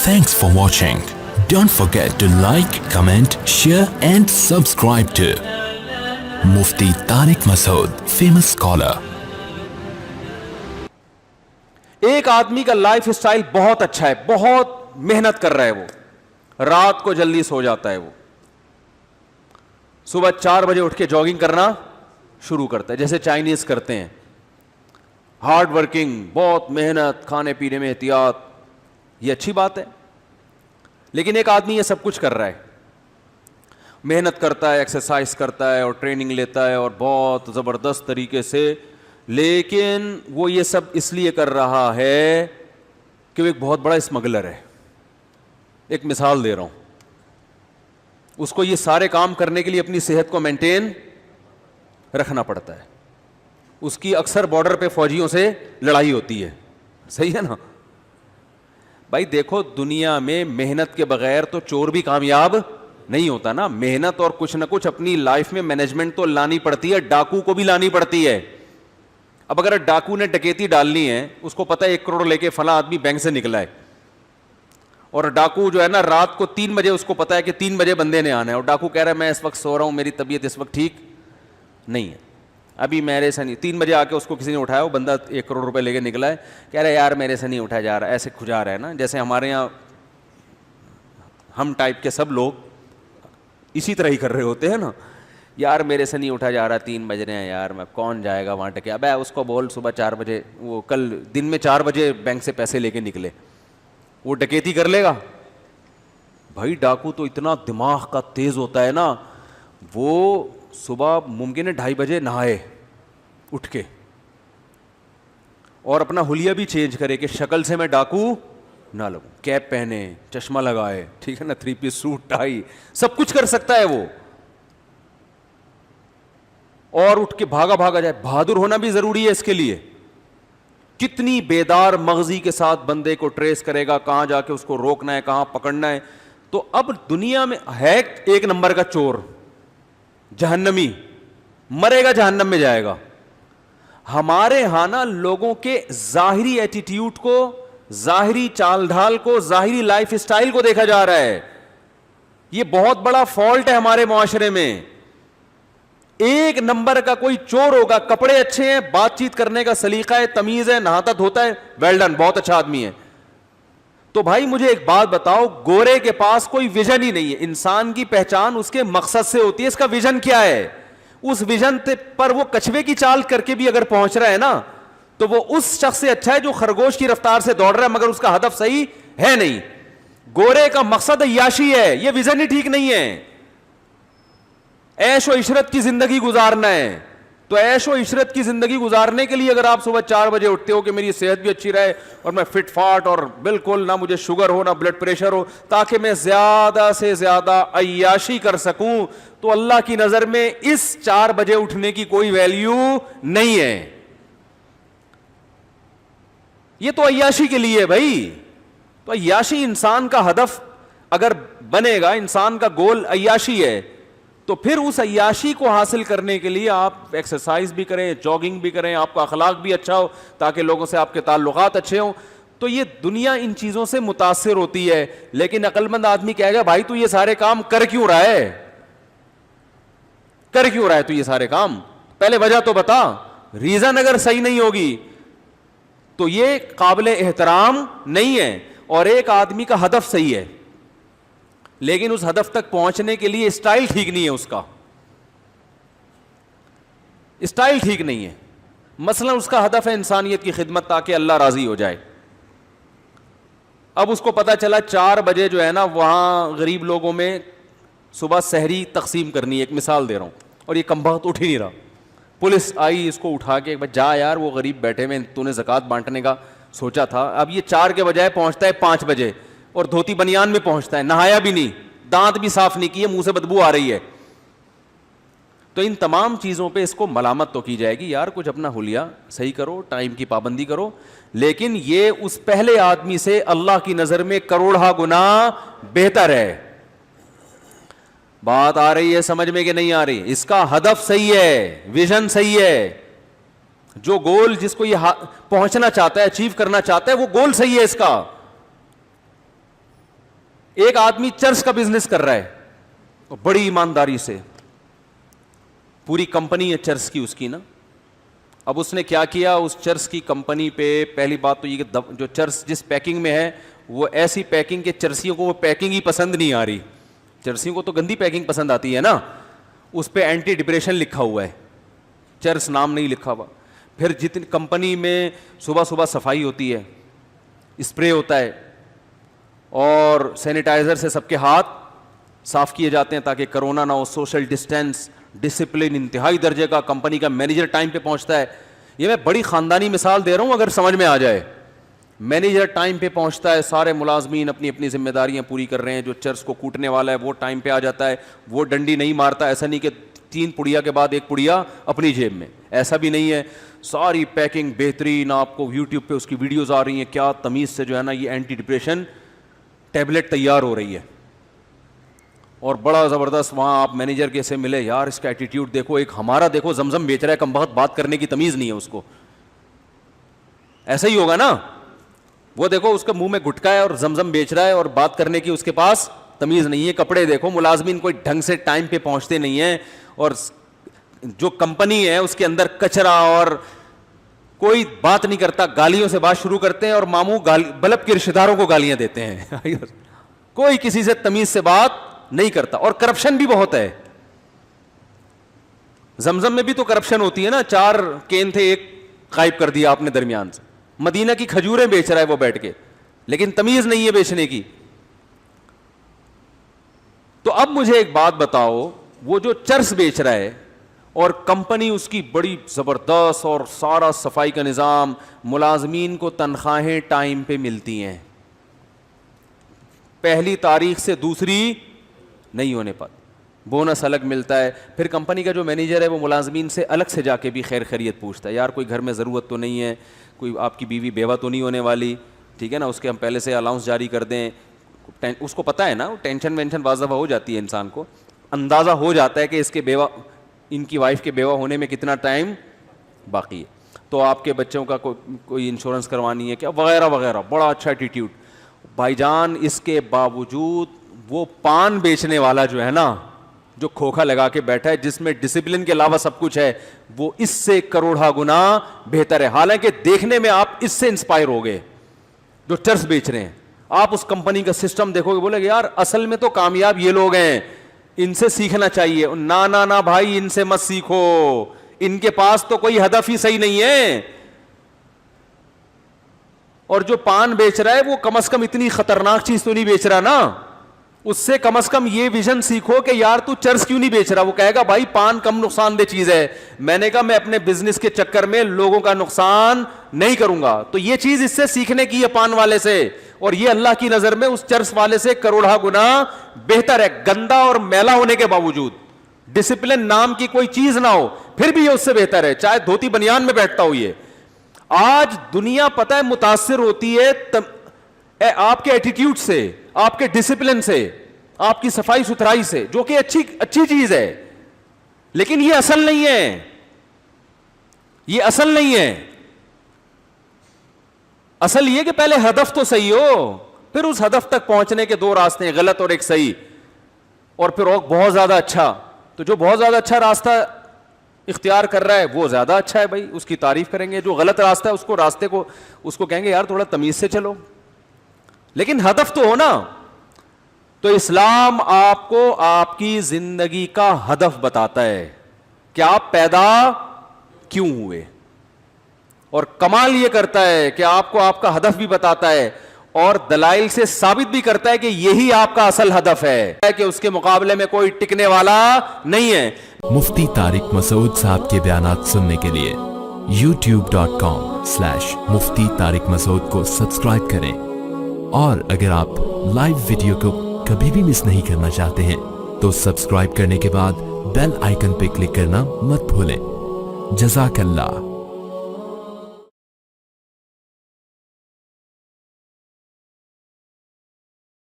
Thanks for watching. Don't forget to like, comment, share and subscribe to Mufti Tariq Masood, famous scholar. ایک آدمی کا life style بہت اچھا ہے, بہت محنت کر رہا ہے, وہ رات کو جلدی سو جاتا ہے, وہ صبح 4 بجے اٹھ کے جاگنگ کرنا شروع کرتا ہے جیسے چائنیز کرتے ہیں, ہارڈ ورکنگ, بہت محنت, کھانے پینے میں احتیاط, یہ اچھی بات ہے. لیکن ایک آدمی یہ سب کچھ کر رہا ہے, محنت کرتا ہے, ایکسرسائز کرتا ہے اور ٹریننگ لیتا ہے اور بہت زبردست طریقے سے, لیکن وہ یہ سب اس لیے کر رہا ہے کہ وہ ایک بہت بڑا اسمگلر ہے. ایک مثال دے رہا ہوں, اس کو یہ سارے کام کرنے کے لیے اپنی صحت کو مینٹین رکھنا پڑتا ہے. اس کی اکثر بارڈر پہ فوجیوں سے لڑائی ہوتی ہے, صحیح ہے نا بھائی. دیکھو دنیا میں محنت کے بغیر تو چور بھی کامیاب نہیں ہوتا نا. محنت اور کچھ نہ کچھ اپنی لائف میں مینجمنٹ تو لانی پڑتی ہے, ڈاکو کو بھی لانی پڑتی ہے. اب اگر ڈاکو نے ڈکیتی ڈالنی ہے, اس کو پتہ ہے 1 کروڑ لے کے فلاں آدمی بینک سے نکلا ہے, اور ڈاکو جو ہے نا رات کو 3 بجے اس کو پتہ ہے کہ 3 بجے بندے نے آنا ہے, اور ڈاکو کہہ رہا ہے میں اس وقت سو رہا ہوں, میری طبیعت اس وقت ٹھیک نہیں ہے, ابھی میرے سے نہیں. 3 بجے آ کے اس کو کسی نے اٹھایا, وہ بندہ 1 کروڑ روپے لے کے نکلا ہے, کہہ رہا ہے یار میرے سے نہیں اٹھایا جا رہا, ایسے کھجا رہا ہے نا. جیسے ہمارے یہاں ہم ٹائپ کے سب لوگ اسی طرح ہی کر رہے ہوتے ہیں نا, یار میرے سے نہیں اٹھا جا رہا, 3 بج رہے ہیں یار, میں کون جائے گا وہاں ٹکے. ابے اس کو بول صبح 4 بجے, وہ کل دن میں 4 بجے بینک سے پیسے لے کے نکلے, وہ ڈکیتی کر لے گا بھائی. ڈاکو تو اتنا دماغ کا تیز ہوتا ہے نا, وہ صبح ممکن ہے 2:30 بجے نہائے اٹھ کے, اور اپنا حلیہ بھی چینج کرے کہ شکل سے میں ڈاکو نہ لگوں, کیپ پہنے, چشمہ لگائے, ٹھیک ہے نا, 3 پیس سوٹ, ٹائی, سب کچھ کر سکتا ہے وہ, اور اٹھ کے بھاگا جائے. بہادر ہونا بھی ضروری ہے اس کے لیے. کتنی بیدار مغزی کے ساتھ بندے کو ٹریس کرے گا, کہاں جا کے اس کو روکنا ہے, کہاں پکڑنا ہے. تو اب دنیا میں ہے 1 نمبر کا چور, جہنمی, مرے گا جہنم میں جائے گا. ہمارے ہاں نا لوگوں کے ظاہری ایٹیٹیوڈ کو, ظاہری چال ڈھال کو, ظاہری لائف سٹائل کو دیکھا جا رہا ہے. یہ بہت بڑا فالٹ ہے ہمارے معاشرے میں. 1 نمبر کا کوئی چور ہوگا, کپڑے اچھے ہیں, بات چیت کرنے کا سلیقہ ہے, تمیز ہے, نہاتا دھوتا ہے, ویل ڈن, بہت اچھا آدمی ہے. تو بھائی مجھے ایک بات بتاؤ, گورے کے پاس کوئی ویژن ہی نہیں ہے. انسان کی پہچان اس کے مقصد سے ہوتی ہے, اس کا ویژن کیا ہے. اس ویژن پر وہ کچھوے کی چال کر کے بھی اگر پہنچ رہا ہے نا, تو وہ اس شخص سے اچھا ہے جو خرگوش کی رفتار سے دوڑ رہا ہے مگر اس کا ہدف صحیح ہے نہیں. گورے کا مقصد عیاشی ہے, یہ ویژن ہی ٹھیک نہیں ہے. عیش و عشرت کی زندگی گزارنا ہے, تو عیش و عشرت کی زندگی گزارنے کے لیے اگر آپ صبح 4 بجے اٹھتے ہو کہ میری صحت بھی اچھی رہے اور میں فٹ فاٹ اور بالکل نہ مجھے شوگر ہو نہ بلڈ پریشر ہو, تاکہ میں زیادہ سے زیادہ عیاشی کر سکوں, تو اللہ کی نظر میں اس 4 بجے اٹھنے کی کوئی ویلیو نہیں ہے. یہ تو عیاشی کے لیے بھائی. تو عیاشی انسان کا ہدف اگر بنے گا, انسان کا گول عیاشی ہے, تو پھر اس عیاشی کو حاصل کرنے کے لیے آپ ایکسرسائز بھی کریں, جاگنگ بھی کریں, آپ کا اخلاق بھی اچھا ہو تاکہ لوگوں سے آپ کے تعلقات اچھے ہوں. تو یہ دنیا ان چیزوں سے متاثر ہوتی ہے. لیکن عقل مند آدمی کہے گا بھائی تو یہ سارے کام کر کیوں رہا ہے, کر کیوں رہا ہے تو یہ سارے کام, پہلے وجہ تو بتا. ریزن اگر صحیح نہیں ہوگی تو یہ قابل احترام نہیں ہے. اور ایک آدمی کا ہدف صحیح ہے, لیکن اس ہدف تک پہنچنے کے لیے اسٹائل ٹھیک نہیں ہے, اس کا اسٹائل ٹھیک نہیں ہے. مثلا اس کا ہدف ہے انسانیت کی خدمت تاکہ اللہ راضی ہو جائے. اب اس کو پتا چلا 4 بجے جو ہے نا وہاں غریب لوگوں میں صبح سحری تقسیم کرنی ہے, ایک مثال دے رہا ہوں, اور یہ کمبخت اٹھ ہی نہیں رہا. پولیس آئی, اس کو اٹھا کے جا یار وہ غریب بیٹھے میں, تو نے زکوٰۃ بانٹنے کا سوچا تھا. اب یہ 4 کے بجائے پہنچتا ہے 5 بجے, اور دھوتی بنیان میں پہنچتا ہے, نہایا بھی نہیں, دانت بھی صاف نہیں کیے, منہ سے بدبو آ رہی ہے. تو ان تمام چیزوں پہ اس کو ملامت تو کی جائے گی, یار کچھ اپنا حلیہ صحیح کرو, ٹائم کی پابندی کرو. لیکن یہ اس پہلے آدمی سے اللہ کی نظر میں کروڑہ گنا بہتر ہے. بات آ رہی ہے سمجھ میں کہ نہیں آ رہی؟ اس کا ہدف صحیح ہے, ویژن صحیح ہے, جو گول جس کو یہ پہنچنا چاہتا ہے, اچیو کرنا چاہتا ہے, وہ گول صحیح ہے اس کا. ایک آدمی چرس کا بزنس کر رہا ہے بڑی ایمانداری سے, پوری کمپنی ہے چرس کی اس کی نا. اب اس نے کیا کیا, اس چرس کی کمپنی پہ پہلی بات تو یہ کہ جو چرس جس پیکنگ میں ہے وہ ایسی پیکنگ کہ چرسیوں کو وہ پیکنگ ہی پسند نہیں آ رہی. چرسیوں کو تو گندی پیکنگ پسند آتی ہے نا. اس پہ اینٹی ڈپریشن لکھا ہوا ہے, چرس نام نہیں لکھا ہوا. پھر جتنی کمپنی میں صبح صبح صفائی ہوتی ہے, اسپرے ہوتا ہے, اور سینیٹائزر سے سب کے ہاتھ صاف کیے جاتے ہیں تاکہ کرونا نہ ہو. سوشل ڈسٹینس, ڈسپلن انتہائی درجے کا. کمپنی کا مینیجر ٹائم پہ پہنچتا ہے. یہ میں بڑی خاندانی مثال دے رہا ہوں اگر سمجھ میں آ جائے. مینیجر ٹائم پہ پہنچتا ہے, سارے ملازمین اپنی اپنی ذمہ داریاں پوری کر رہے ہیں. جو چرس کو کوٹنے والا ہے وہ ٹائم پہ آ جاتا ہے, وہ ڈنڈی نہیں مارتا. ایسا نہیں کہ 3 پڑیا کے بعد 1 پڑیا اپنی جیب میں, ایسا بھی نہیں ہے. ساری پیکنگ بہترین, آپ کو یوٹیوب پہ اس کی ویڈیوز آ رہی ہیں, کیا تمیز سے جو ہے نا یہ اینٹی ڈپریشن ٹیبلٹ تیار ہو رہی ہے. اور بڑا زبردست وہاں آپ مینیجر کے سے ملے, یار اس کا ایٹیٹیوڈ دیکھو, ایک ہمارا دیکھو زمزم بیچ رہا ہے, کم بخت بات کرنے کی تمیز نہیں ہے اس کو. ایسا ہی ہوگا نا, وہ دیکھو اس کا منہ میں گٹکا ہے اور زمزم بیچ رہا ہے اور بات کرنے کی اس کے پاس تمیز نہیں ہے. کپڑے دیکھو, ملازمین کوئی ڈھنگ سے ٹائم پہ پہنچتے نہیں ہیں, اور جو کمپنی ہے اس کے اندر کچرا, اور کوئی بات نہیں کرتا, گالیوں سے بات شروع کرتے ہیں اور ماموں بلب کے رشتہ داروں کو گالیاں دیتے ہیں. کوئی کسی سے تمیز سے بات نہیں کرتا, اور کرپشن بھی بہت ہے. زمزم میں بھی تو کرپشن ہوتی ہے نا, 4 کین تھے, ایک غائب کر دیا آپ نے درمیان سے. مدینہ کی کھجوریں بیچ رہا ہے وہ بیٹھ کے, لیکن تمیز نہیں ہے بیچنے کی. تو اب مجھے ایک بات بتاؤ, وہ جو چرس بیچ رہا ہے اور کمپنی اس کی بڑی زبردست اور سارا صفائی کا نظام, ملازمین کو تنخواہیں ٹائم پہ ملتی ہیں, پہلی تاریخ سے دوسری نہیں ہونے پر, بونس الگ ملتا ہے. پھر کمپنی کا جو مینیجر ہے وہ ملازمین سے الگ سے جا کے بھی خیر خیریت پوچھتا ہے, یار کوئی گھر میں ضرورت تو نہیں ہے, کوئی آپ کی بیوی بیوہ تو نہیں ہونے والی, ٹھیک ہے نا, اس کے ہم پہلے سے الاؤنس جاری کر دیں. اس کو پتہ ہے نا, ٹینشن وینشن بعض دفعہ ہو جاتی ہے, انسان کو اندازہ ہو جاتا ہے کہ اس کے بیوہ, ان کی وائف کے بیوہ ہونے میں کتنا ٹائم باقی ہے, تو آپ کے بچوں کا کوئی انشورنس کروانی ہے کیا, وغیرہ وغیرہ. بڑا اچھا ایٹیٹیوڈ. بھائی جان اس کے باوجود وہ پان بیچنے والا جو ہے نا, جو کھوکھا لگا کے بیٹھا ہے, جس میں ڈسپلن کے علاوہ سب کچھ ہے, وہ اس سے کروڑا گنا بہتر ہے. حالانکہ دیکھنے میں آپ اس سے انسپائر ہو گئے جو چرس بیچ رہے ہیں. آپ اس کمپنی کا سسٹم دیکھو گے, بولے گے یار اصل میں تو کامیاب یہ لوگ ہیں, ان سے سیکھنا چاہیے. نہ بھائی, ان سے مت سیکھو, ان کے پاس تو کوئی ہدف ہی صحیح نہیں ہے. اور جو پان بیچ رہا ہے وہ کم از کم اتنی خطرناک چیز تو نہیں بیچ رہا نا, اس سے کم از کم یہ ویژن سیکھو کہ یار تو چرس کیوں نہیں بیچ رہا. وہ کہے گا بھائی پان کم نقصان دہ چیز ہے, میں نے کہا میں اپنے بزنس کے چکر میں لوگوں کا نقصان نہیں کروں گا. تو یہ چیز اس سے سیکھنے کی ہے پان والے سے, اور یہ اللہ کی نظر میں اس چرس والے سے کروڑا گنا بہتر ہے. گندا اور میلا ہونے کے باوجود, ڈسپلن نام کی کوئی چیز نہ ہو, پھر بھی یہ اس سے بہتر ہے, چاہے دھوتی بنیان میں بیٹھتا ہو. یہ آج دنیا پتہ ہے متاثر ہوتی ہے آپ کے ایٹیٹیوڈ سے, آپ کے ڈسپلن سے, آپ کی صفائی ستھرائی سے, جو کہ اچھی چیز ہے, لیکن یہ اصل نہیں ہے. یہ اصل نہیں ہے. اصل یہ کہ پہلے ہدف تو صحیح ہو, پھر اس ہدف تک پہنچنے کے 2 راستے ہیں, غلط اور ایک صحیح, اور پھر اور بہت زیادہ اچھا. تو جو بہت زیادہ اچھا راستہ اختیار کر رہا ہے وہ زیادہ اچھا ہے بھائی, اس کی تعریف کریں گے. جو غلط راستہ ہے اس کو کہیں گے یار تھوڑا تمیز سے چلو, لیکن ہدف تو ہو نا. تو اسلام آپ کو آپ کی زندگی کا ہدف بتاتا ہے کہ آپ پیدا کیوں ہوئے, اور کمال یہ کرتا ہے کہ آپ کو آپ کا ہدف بھی بتاتا ہے, اور دلائل سے ثابت بھی کرتا ہے کہ یہی آپ کا اصل ہدف ہے, کہ اس کے مقابلے میں کوئی ٹکنے والا نہیں ہے. مفتی طارق مسعود صاحب کے بیانات سننے کے لیے youtube.com/مفتی طارق مسعود کو سبسکرائب کریں, اور اگر آپ لائیو ویڈیو کو کبھی بھی مس نہیں کرنا چاہتے ہیں تو سبسکرائب کرنے کے بعد بیل آئیکن پہ کلک کرنا مت بھولیں. جزاک اللہ.